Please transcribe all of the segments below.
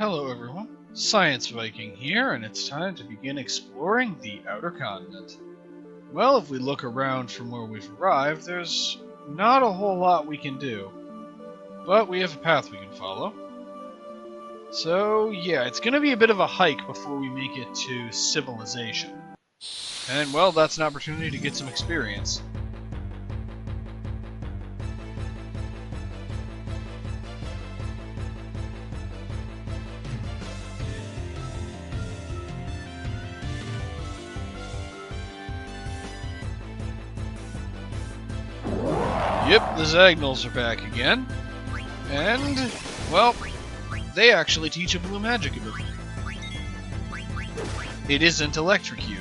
Hello everyone, Science Viking here, and it's time to begin exploring the Outer Continent. Well, if we look around from where we've arrived, there's not a whole lot we can do. But we have a path we can follow. So yeah, it's going to be a bit of a hike before we make it to civilization. And well, that's an opportunity to get some experience. Yep, the Zagnals are back again. And, well, they actually teach a blue magic ability. It isn't Electrocute.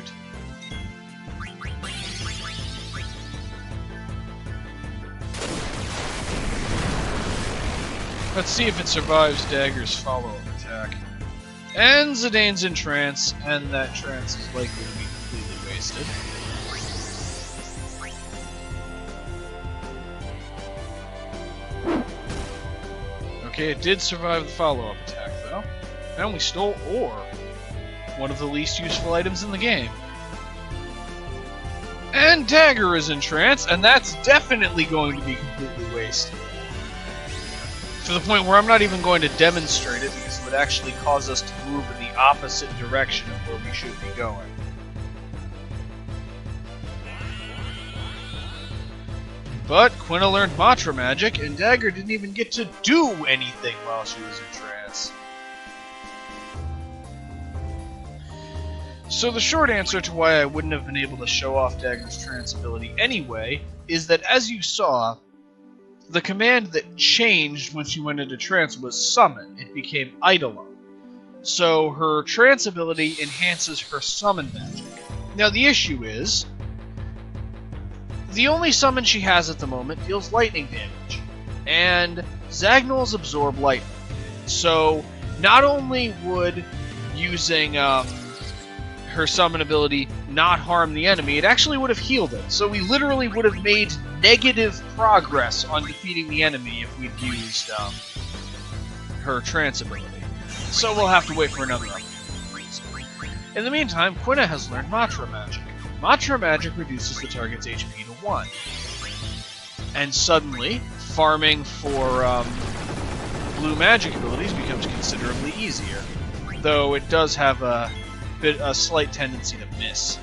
Let's see if it survives Dagger's follow-up attack. And Zidane's in trance, and that trance is likely to be completely wasted. Okay, it did survive the follow-up attack, though. And we stole ore, one of the least useful items in the game. And Dagger is in trance, and that's definitely going to be completely wasted. To the point where I'm not even going to demonstrate it, because it would actually cause us to move in the opposite direction of where we should be going. But Quina learned Mantra Magic, and Dagger didn't even get to do anything while she was in trance. So the short answer to why I wouldn't have been able to show off Dagger's trance ability anyway is that, as you saw, the command that changed when she went into trance was Summon. It became Eidolon. So her trance ability enhances her summon magic. Now the issue is, the only summon she has at the moment deals lightning damage, and Zagnals absorb lightning. So not only would using her summon ability not harm the enemy, it actually would have healed it. So we literally would have made negative progress on defeating the enemy if we'd used her trance ability. So we'll have to wait for another update. In the meantime, Quina has learned Mantra Magic. Mantra Magic reduces the target's HP to 1. And suddenly, farming for blue magic abilities becomes considerably easier. Though it does have a slight tendency to miss.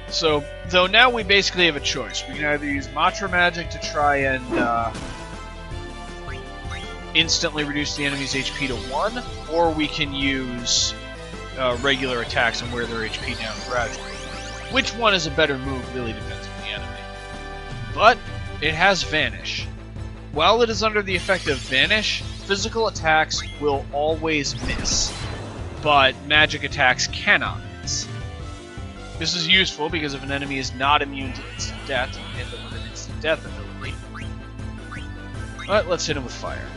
So, though now we basically have a choice. We can either use Mantra Magic to try and instantly reduce the enemy's HP to 1, or we can use regular attacks and wear their HP down gradually. Which one is a better move really depends on the enemy. But it has Vanish. While it is under the effect of Vanish, physical attacks will always miss, but magic attacks cannot miss. This is useful because if an enemy is not immune to instant death, you can hit them with an instant death ability. But let's hit him with fire.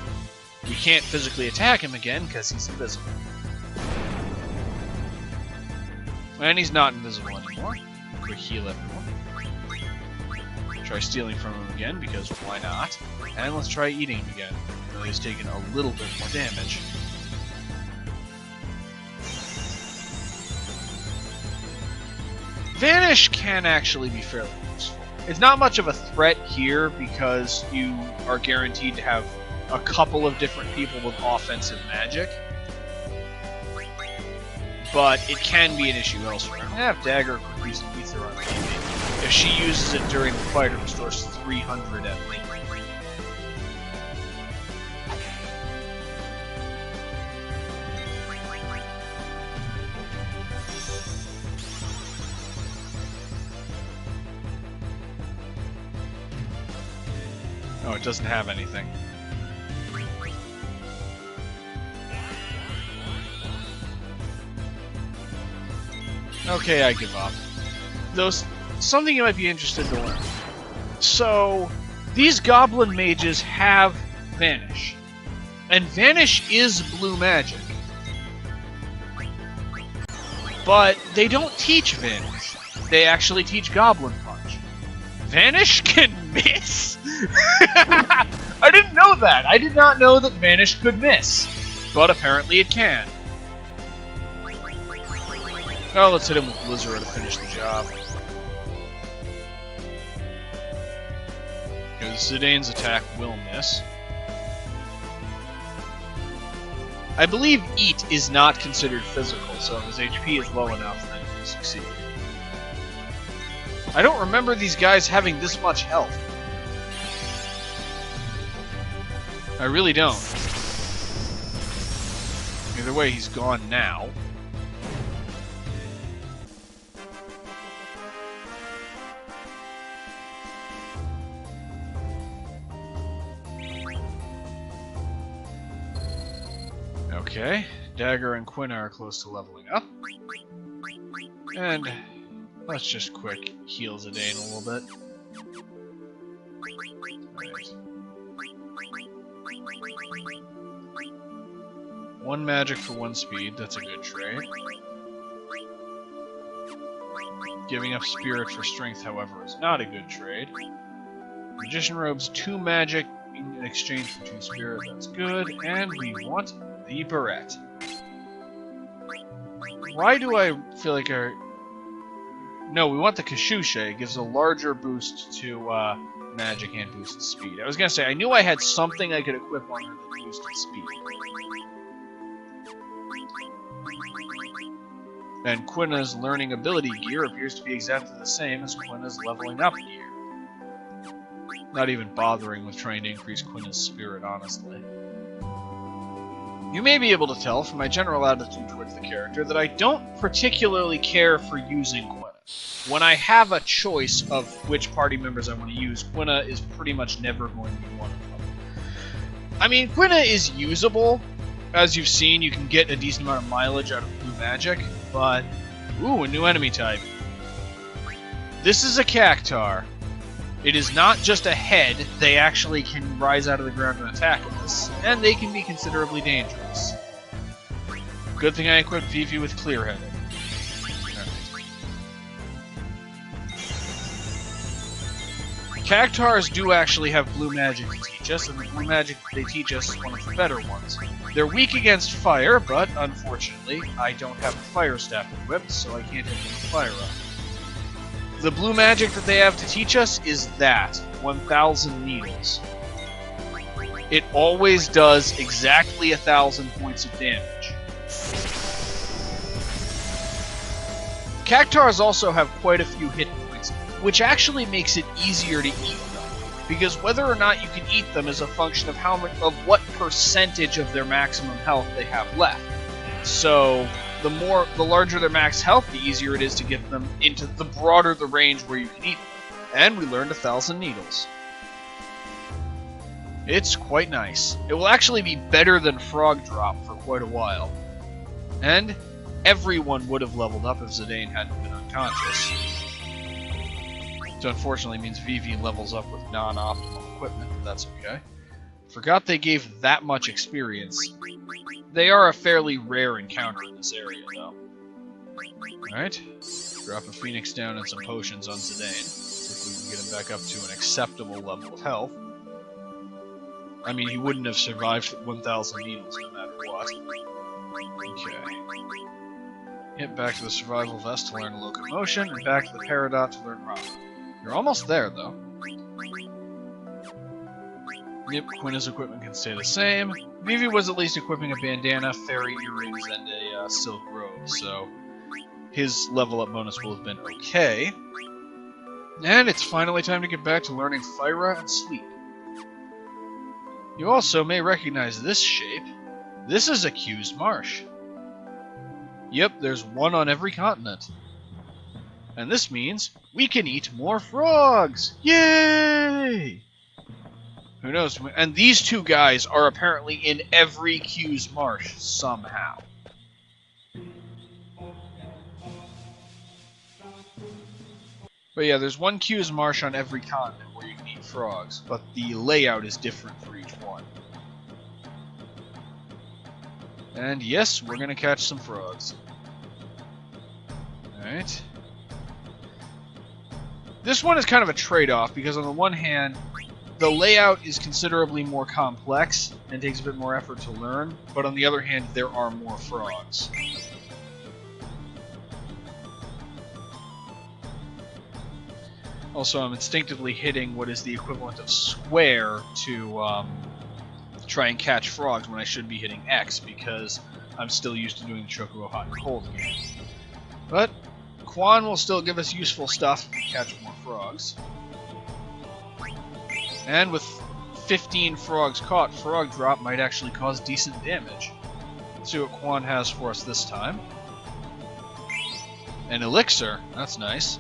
We can't physically attack him again because he's invisible. And he's not invisible anymore. Quick heal everyone. Try stealing from him again, because why not? And let's try eating him again, though he's taken a little bit more damage. Vanish can actually be fairly useful. It's not much of a threat here because you are guaranteed to have a couple of different people with offensive magic. But it can be an issue elsewhere. I'm going to have Dagger quick use Ether on Amy. If she uses it during the fight, it restores 300 at least. Oh, it doesn't have anything. Okay, I give up. Something you might be interested to learn. So, these goblin mages have Vanish. And Vanish is blue magic. But they don't teach Vanish. They actually teach Goblin Punch. Vanish can miss? I didn't know that. I did not know that Vanish could miss. But apparently it can. Oh, let's hit him with Blizzard to finish the job. Because Zidane's attack will miss. I believe Eat is not considered physical, so if his HP is low enough, then he'll succeed. I don't remember these guys having this much health. I really don't. Either way, he's gone now. Okay, Dagger and Quina are close to leveling up. And let's just quick heal Zidane a little bit. Right. One magic for one speed, that's a good trade. Giving up Spirit for strength, however, is not a good trade. Magician Robe's 2 magic in exchange for 2 Spirit, that's good. And we want the Barrette. Why do I feel like our... No, we want the Kashusha. It gives a larger boost to magic and boosted speed. I was gonna say, I knew I had something I could equip on her that boosted speed. And Quina's learning ability gear appears to be exactly the same as Quina's leveling up gear. Not even bothering with trying to increase Quina's spirit, honestly. You may be able to tell from my general attitude towards the character that I don't particularly care for using Quina. When I have a choice of which party members I want to use, Quina is pretty much never going to be one of them. I mean, Quina is usable. As you've seen, you can get a decent amount of mileage out of blue magic, but... Ooh, a new enemy type. This is a Cactuar. It is not just a head, they actually can rise out of the ground and attack us, and they can be considerably dangerous. Good thing I equipped Vivi with Clear-Headed. Cactuars do actually have blue magic to teach us, and the blue magic they teach us is one of the better ones. They're weak against fire, but unfortunately, I don't have a fire staff equipped, so I can't hit them with fire up. The blue magic that they have to teach us is that, 1,000 needles. It always does exactly 1,000 points of damage. Cactuars also have quite a few hit points, which actually makes it easier to eat them, because whether or not you can eat them is a function of what percentage of their maximum health they have left. So the larger their max health, the easier it is to get them into the broader the range where you can eat them. And we learned 1,000 needles. It's quite nice. It will actually be better than Frog Drop for quite a while. And everyone would have leveled up if Zidane hadn't been unconscious. Which unfortunately means Vivi levels up with non-optimal equipment, but that's okay. Forgot they gave that much experience. They are a fairly rare encounter in this area, though. Alright. Drop a Phoenix down and some potions on Zidane. See if we can get him back up to an acceptable level of health. I mean, he wouldn't have survived 1,000 needles no matter what. Okay. Hit back to the Survival Vest to learn Locomotion, and back to the Peridot to learn Rama. You're almost there, though. Yep, Quina's equipment can stay the same. Vivi was at least equipping a bandana, fairy earrings, and a silk robe, so his level up bonus will have been okay. And it's finally time to get back to learning Fyra and Sleep. You also may recognize this shape. This is a Q's Marsh. Yep, there's one on every continent. And this means we can eat more frogs! Yay! Who knows? And these two guys are apparently in every Q's Marsh somehow. But yeah, there's one Q's Marsh on every continent where you can eat frogs, but the layout is different for each one. And yes, we're gonna catch some frogs. Alright. This one is kind of a trade-off, because on the one hand, the layout is considerably more complex and takes a bit more effort to learn, but on the other hand, there are more frogs. Also, I'm instinctively hitting what is the equivalent of square to try and catch frogs when I should be hitting X, because I'm still used to doing the Chocobo Hot and Cold game. But Quan will still give us useful stuff if we catch more frogs. And with 15 frogs caught, Frog Drop might actually cause decent damage. Let's see what Quan has for us this time. An elixir, that's nice.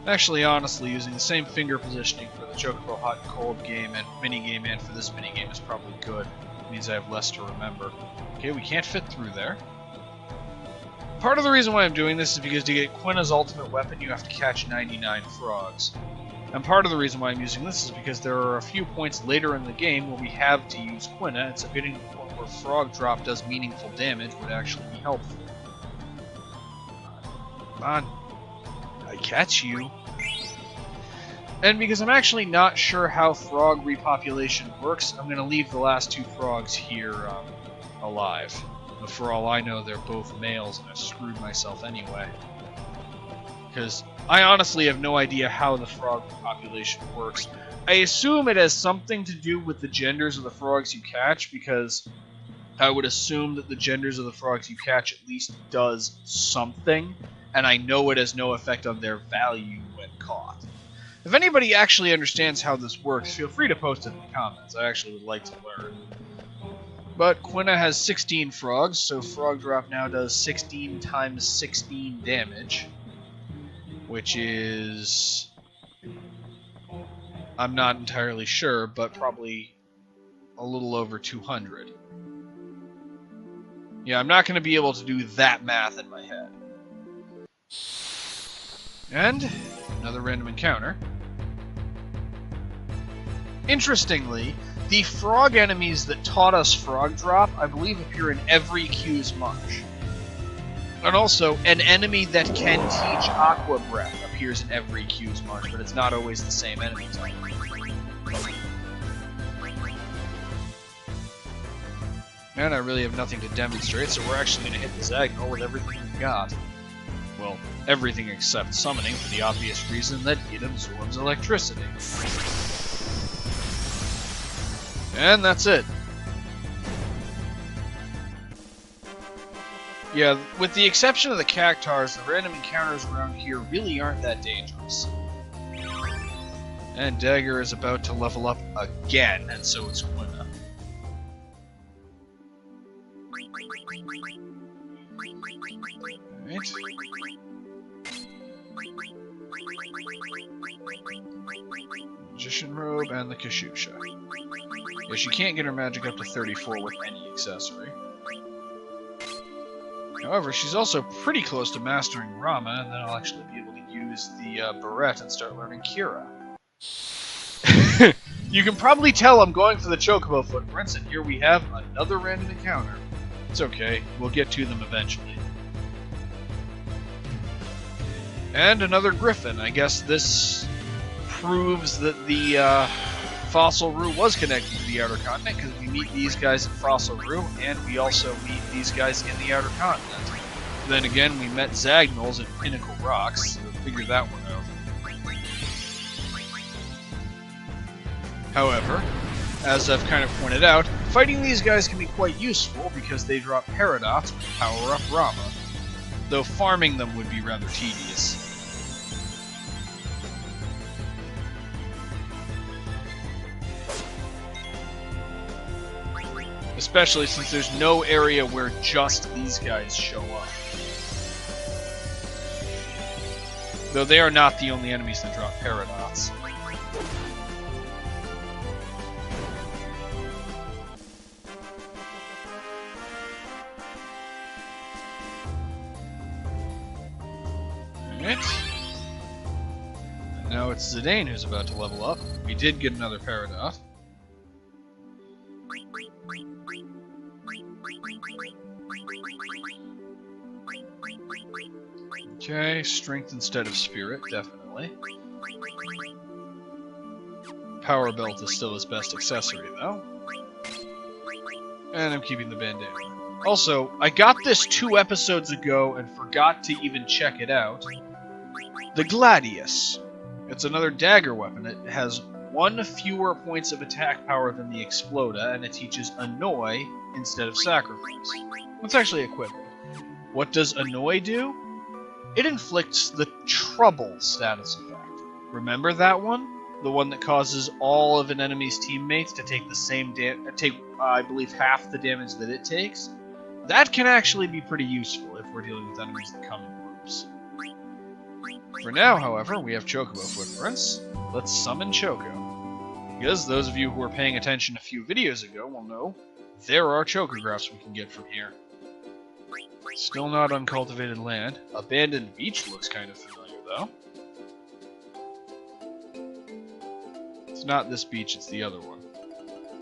Actually, honestly, using the same finger positioning for the Chocobo Hot and Cold game and minigame and for this minigame is probably good. It means I have less to remember. Okay, we can't fit through there. Part of the reason why I'm doing this is because to get Quina's ultimate weapon, you have to catch 99 frogs. And part of the reason why I'm using this is because there are a few points later in the game where we have to use Quina, and so getting to the point where Frog Drop does meaningful damage would actually be helpful. Come on. I catch you. And because I'm actually not sure how frog repopulation works, I'm going to leave the last two frogs here alive. But for all I know, they're both males, and I've screwed myself anyway. Because I honestly have no idea how the frog population works. I assume it has something to do with the genders of the frogs you catch, because I would assume that the genders of the frogs you catch at least does something, and I know it has no effect on their value when caught. If anybody actually understands how this works, feel free to post it in the comments. I actually would like to learn. But Quina has 16 frogs, so Frog Drop now does 16 times 16 damage, which is... I'm not entirely sure, but probably a little over 200. Yeah, I'm not going to be able to do that math in my head. And another random encounter. Interestingly, the frog enemies that taught us Frog Drop, I believe, appear in every Q's Marsh. And also, an enemy that can teach Aqua Breath appears in every Q's Marsh, but it's not always the same enemy type. And I really have nothing to demonstrate, so we're actually going to hit the Zagnol with everything we've got. Well, everything except summoning, for the obvious reason that it absorbs electricity. And that's it. Yeah, with the exception of the Cactars, the random encounters around here really aren't that dangerous. And Dagger is about to level up again, and so is Quina. Magician Robe and the Kashusha. Yeah, she can't get her magic up to 34 with any accessory. However, she's also pretty close to mastering Rama, and then I'll actually be able to use the Barrette and start learning Kira. You can probably tell I'm going for the Chocobo footprints, and here we have another random encounter. It's okay, we'll get to them eventually. And another Griffin. I guess this proves that the Fossil Roo was connected to the Outer Continent, because we meet these guys in Fossil Roo, and we also meet these guys in the Outer Continent. Then again, we met Zagnols in Pinnacle Rocks, so figure that one out. However, as I've kind of pointed out, fighting these guys can be quite useful because they drop Paradots which power up Rama, though farming them would be rather tedious. Especially since there's no area where just these guys show up. Though they are not the only enemies that drop Paradots. Alright. And now it's Zidane who's about to level up. We did get another Paradot. Okay, strength instead of spirit, definitely. Power belt is still his best accessory, though. And I'm keeping the bandana. Also, I got this 2 episodes ago and forgot to even check it out. The Gladius. It's another dagger weapon. It has 1 fewer points of attack power than the Exploda, and it teaches Annoy instead of Sacrifice. Let's actually equip it. What does Annoy do? It inflicts the Trouble status effect. Remember that one? The one that causes all of an enemy's teammates to take the same I believe, half the damage that it takes? That can actually be pretty useful if we're dealing with enemies that come in groups. For now, however, we have Chocobo footprints. Let's summon Choco. Because those of you who were paying attention a few videos ago will know there are chocographs we can get from here. Still not uncultivated land. Abandoned beach looks kind of familiar, though. It's not this beach, it's the other one.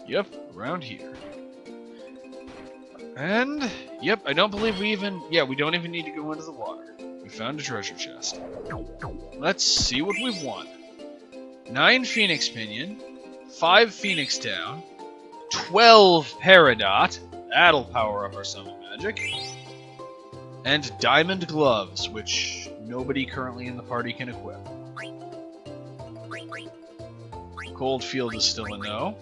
Yep, around here. And, yep, I don't believe we don't even need to go into the water. We found a treasure chest. Let's see what we've won. 9 Phoenix Pinion, 5 Phoenix Down, 12 Peridot, that'll power up our summon magic, and Diamond Gloves, which nobody currently in the party can equip. Coldfield is still a no.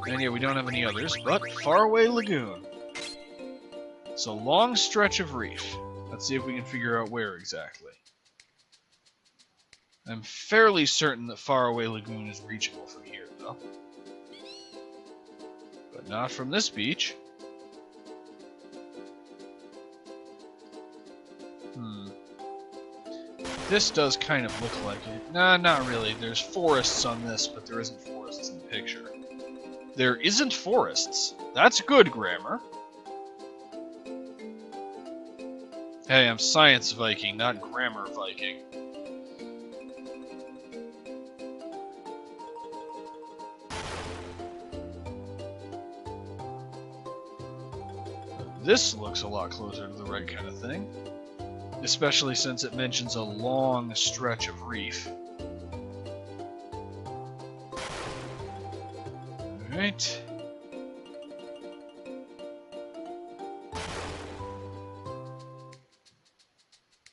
And yeah, we don't have any others, but Faraway Lagoon. It's a long stretch of reef. Let's see if we can figure out where exactly. I'm fairly certain that Faraway Lagoon is reachable from here, though. But not from this beach. This does kind of look like it. Nah, not really. There's forests on this, but there isn't forests in the picture. There isn't forests. That's good grammar. Hey, I'm Science Viking, not Grammar Viking. This looks a lot closer to the right kind of thing. Especially since it mentions a long stretch of reef. Alright.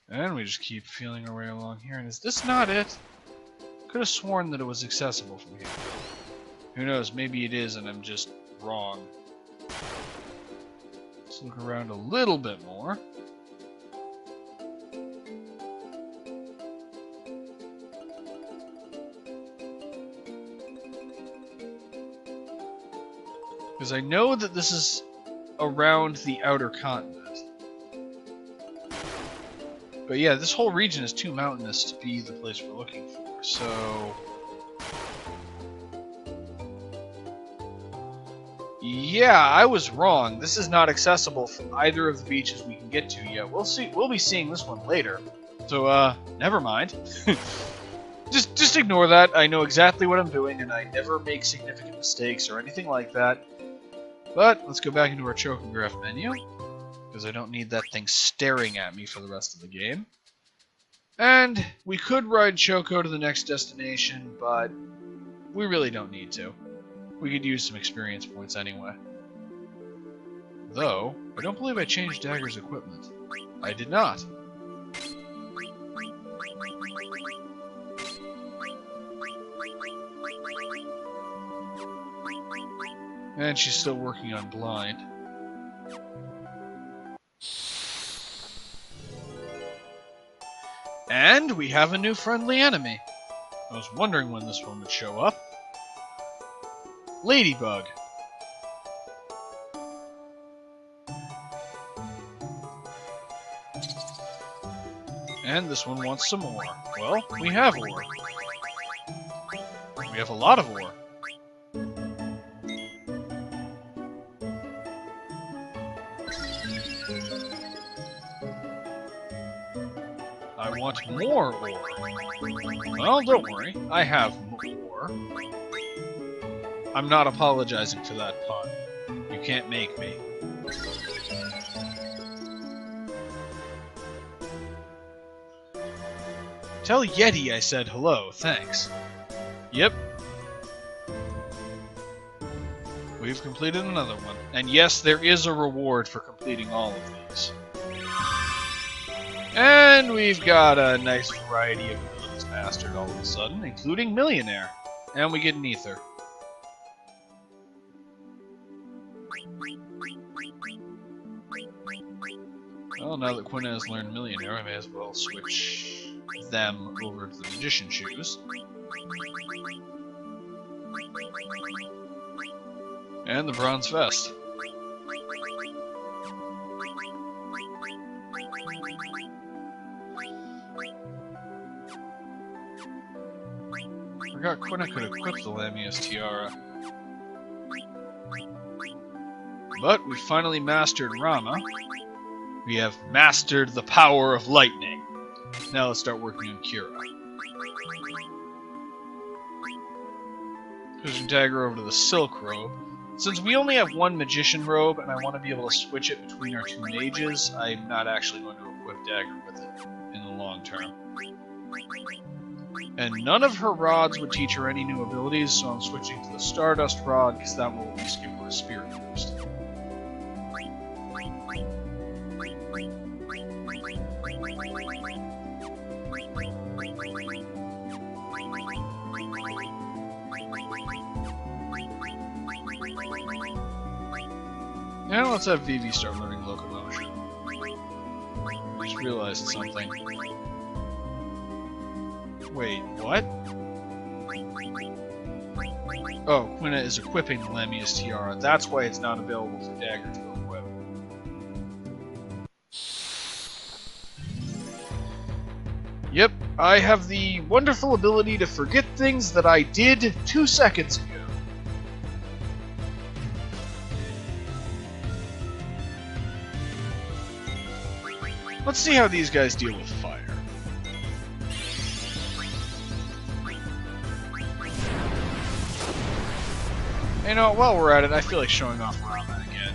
And we just keep feeling our way along here. And is this not it? Could have sworn that it was accessible from here. Who knows, maybe it is and I'm just wrong. Let's look around a little bit more. Because I know that this is around the outer continent. But yeah, this whole region is too mountainous to be the place we're looking for, so... Yeah, I was wrong. This is not accessible from either of the beaches we can get to yet. We'll see. We'll be seeing this one later. So, never mind. Just ignore that. I know exactly what I'm doing, and I never make significant mistakes or anything like that. But let's go back into our chocograph menu, because I don't need that thing staring at me for the rest of the game. And we could ride Choco to the next destination, but we really don't need to. We could use some experience points anyway. Though, I don't believe I changed Dagger's equipment. I did not. And she's still working on blind. And we have a new friendly enemy. I was wondering when this one would show up. Ladybug. And this one wants some ore. Well, we have ore. We have a lot of ore. I want more ore. Well, don't worry. I have more. I'm not apologizing for that pun. You can't make me. Tell Yeti I said hello, thanks. Yep. We've completed another one. And yes, there is a reward for completing all of these. And we've got a nice variety of abilities mastered all of a sudden, including Millionaire. And we get an Ether. Well, now that Quina has learned Millionaire, I may as well switch them over to the Magician Shoes. And the Bronze Vest. Forgot Quina could equip the Lamia's Tiara. But we finally mastered Rama. We have mastered the power of lightning. Now let's start working on Kira. Pushing Dagger over to the Silk Robe. Since we only have one Magician Robe, and I want to be able to switch it between our two mages, I'm not actually going to equip Dagger with it in the long term. And none of her rods would teach her any new abilities, so I'm switching to the Stardust Rod, because that will at least give her a Spirit boost. Now let's have Vivi start learning locomotion. I just realized something. Wait, what? Oh, Quina is equipping the Lamia's Tiara. That's why it's not available for Dagger to equip. Yep, I have the wonderful ability to forget things that I did 2 seconds ago. Let's see how these guys deal with fire. You know, while we're at it, I feel like showing off Rama again.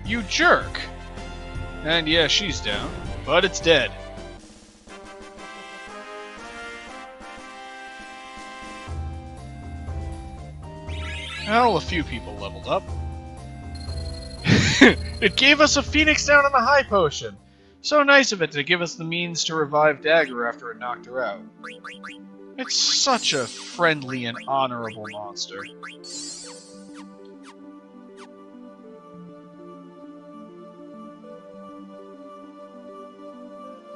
You jerk! And yeah, she's down, but it's dead. Well, a few people leveled up. It gave us a Phoenix down on the high potion! So nice of it to give us the means to revive Dagger after it knocked her out. It's such a friendly and honorable monster.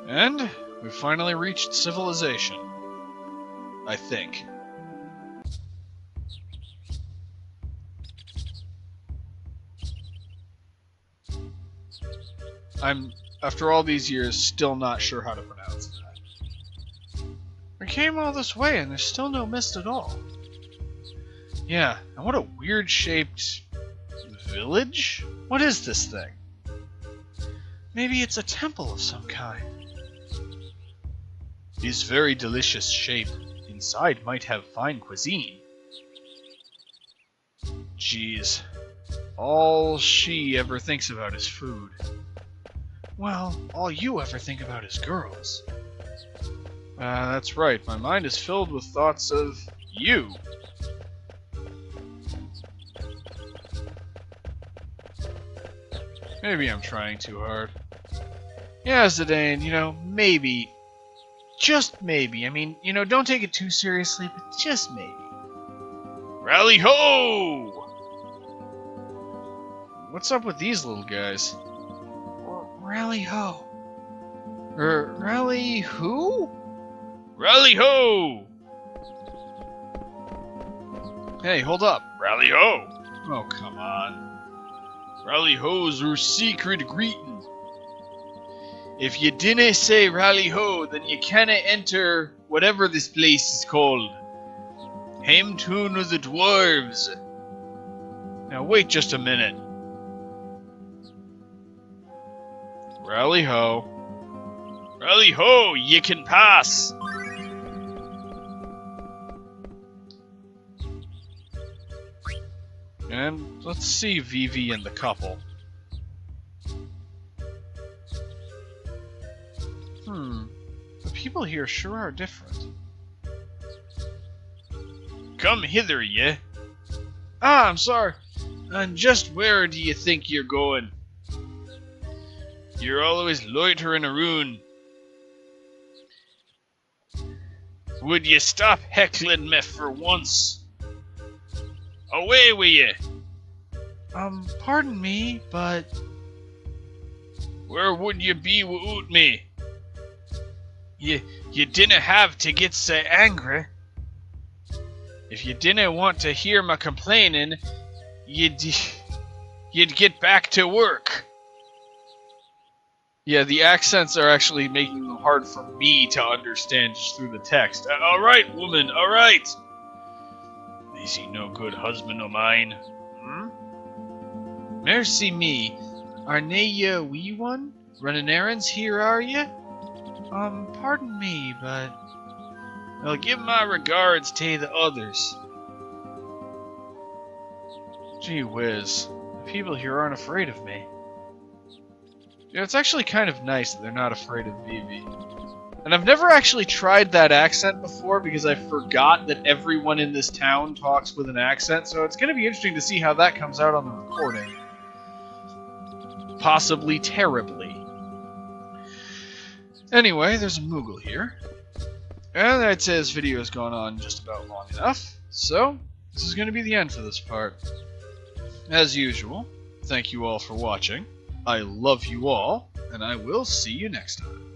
And we finally reached civilization. I think. I'm, after all these years, still not sure how to pronounce that. We came all this way and there's still no mist at all. Yeah, and what a weird-shaped village? What is this thing? Maybe it's a temple of some kind. This very delicious shape inside might have fine cuisine. Jeez. All she ever thinks about is food. Well, all you ever think about is girls. That's right. My mind is filled with thoughts of you. Maybe I'm trying too hard. Yeah, Zidane, you know, maybe. Just maybe. I mean, you know, don't take it too seriously, but just maybe. Rally ho! What's up with these little guys? Rally ho. Rally who? Rally ho! Hey, hold up. Rally ho! Oh, come on. Rally ho's our secret greeting. If you didn't say rally ho, then you can't enter whatever this place is called. Home of the Dwarves. Now wait just a minute. Rally ho. Rally ho, you can pass! And let's see Vivi and the couple. The people here sure are different. Come hither, ye. Ah, I'm sorry. And just where do you think you're going? You're always loitering around. Would you stop heckling me for once? Away with you! Pardon me, but... Where would you be without me? You didn't have to get so angry. If you didn't want to hear my complaining, you'd get back to work. Yeah, the accents are actually making them hard for me to understand just through the text. Alright, woman, alright! Is he no good husband o' mine? Mercy me, are nae ye a wee one? Running errands here, are ye? Pardon me, but... I'll give my regards to the others. Gee whiz, the people here aren't afraid of me. Yeah, it's actually kind of nice that they're not afraid of Vivi. And I've never actually tried that accent before because I forgot that everyone in this town talks with an accent, so it's going to be interesting to see how that comes out on the recording. Possibly terribly. Anyway, there's a Moogle here. And I'd say this video has gone on just about long enough, so this is going to be the end for this part. As usual, thank you all for watching. I love you all, and I will see you next time.